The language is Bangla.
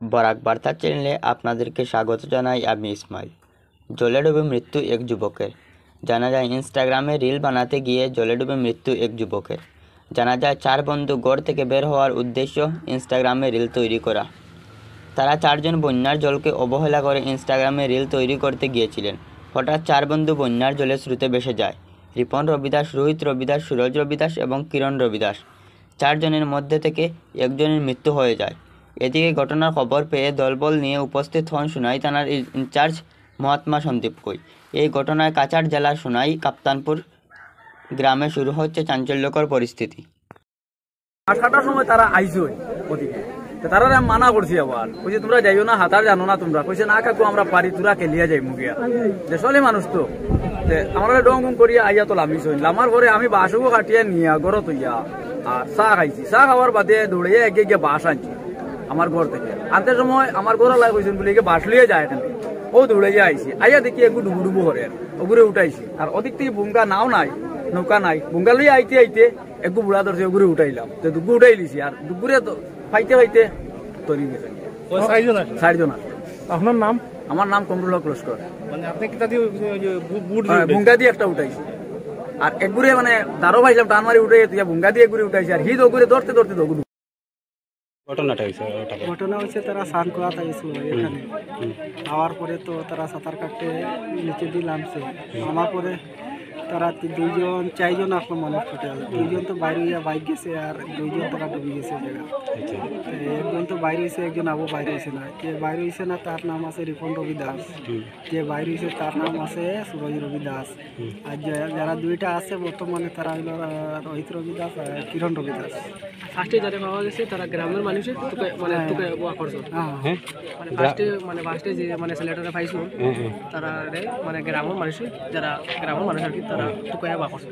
বরাক বার্তা চ্যানেলে আপনাদেরকে স্বাগত জানাই। আমি ইসমাইল। জলে ডুবে মৃত্যু এক যুবকের। জানা যায় ইনস্টাগ্রামে রিল বানাতে গিয়ে জলে ডুবে মৃত্যু এক যুবকের। জানা যায় 4 বন্ধু গড় থেকে বের হওয়ার উদ্দেশ্য ইনস্টাগ্রামে রিল তৈরি করা। তারা 4 জন বন্যার জলকে অবহেলা করে ইনস্টাগ্রামে রিল তৈরি করতে গিয়েছিলেন। হঠাৎ 4 বন্ধু বন্যার জলে স্রোতে ভেসে যায়। রিপন রবিদাস, রোহিত রবিদাস, সুরজ রবিদাস এবং কিরণ রবিদাস। 4 জনের মধ্যে থেকে একজনের মৃত্যু হয়ে যায়। এদিকে ঘটনার খবর পেয়ে দলবল নিয়ে উপস্থিত হন সোনাই থানার ইনচার্জ মহাত্মা সন্দীপ কই। এই ঘটনায় কাছাড় জেলার সোনাই কাপ্তানপুর গ্রামে শুরু হচ্ছে চাঞ্চল্যকর পরিস্থিতি। মাছ কাটার সময় তারা আইসো ওদিকে, তারা আমি মানা করছি, আবার কইছে তোমরা যাইও না, হাতার জানো না তোমরা। কইছে না কাকু আমরা পারি, তোরা খেলিয়া যাই মুগিয়া দেশলে মানুষ তো। আমরা ডং ডং করিয়া আইয়া তো লামিস হইল। আমার পরে আমি বাসও কাটিয়া নিয়া ঘর তৈয়া আর চাহ খাইছি। চাহ খাওয়ার বাদে দৌড়িয়ে এগে গিয়ে বাস আনছি আমার ঘর থেকে। আনতে সময় আমার ঘর লাগে কইছেন বলে বাস লিয়ে যায় এখানে। ও দৌড়াইয়া আইসি, আইয়া দেখি একটু ডুবু ডুবু করে ওগুরে উঠাইছি। আর ওদিক থেকে বুঙ্গা নাও নাই, নৌকা নাই, বুঙ্গা লইয়া আইতে আইতে একটু বুড়া ধরছে, ওগুরে উঠাইলাম। তো দুগু উঠাই লিছি আর দুপুরে ফাইতে ফাইতে তৈরি গেছে 4 জন। আপনার নাম? আমার নাম কমরুল হক লস্কর। মানে আপনি কি তাদের বুঙ্গা দিয়ে একটা উঠাইছি আর একগুরে মানে দাঁড়ো পাইছিলাম, টান মারি উঠে বুঙ্গা দিয়ে একগুরে উঠাইছি আর হিদ ওগুরে ধরতে ধরতে দগুর। ঘটনা হচ্ছে তারা স্নান করাতে গেছিল এখানে। আওয়ার পরে তো তারা সাঁতার কাটতে নিচে দিয়ে নামছে। আমার পরে তারা 4জন আসলো মানুষ টোটাল। 2জন তো বাইরে হইয়া বাইক গেছে আর 2জন তারা ডুবে গেছে জায়গা। একজন তো বাইরে হয়েছে, একজন আবু বাইরে হয়েছে না। যে বাইরে হয়েছে না তার নাম আছে রিপন রবি দাস, যে বাইরে হয়েছে তার নাম আছে সুরজ রবি দাস। আর যারা দুইটা আছে বর্তমানে তারা হইল রোহিত রবি দাস আর কিরণ রবি দাস। ফার্স্টে যারা পাওয়া গেছে তারা গ্রামের মানুষের মানে তোকে করছো। মানে ফার্স্টে যে মানে ছেলেটারা পাইছো তারা মানে গ্রামের মানুষের, যারা গ্রামের মানুষ আর কি, তারা তোকে করছে।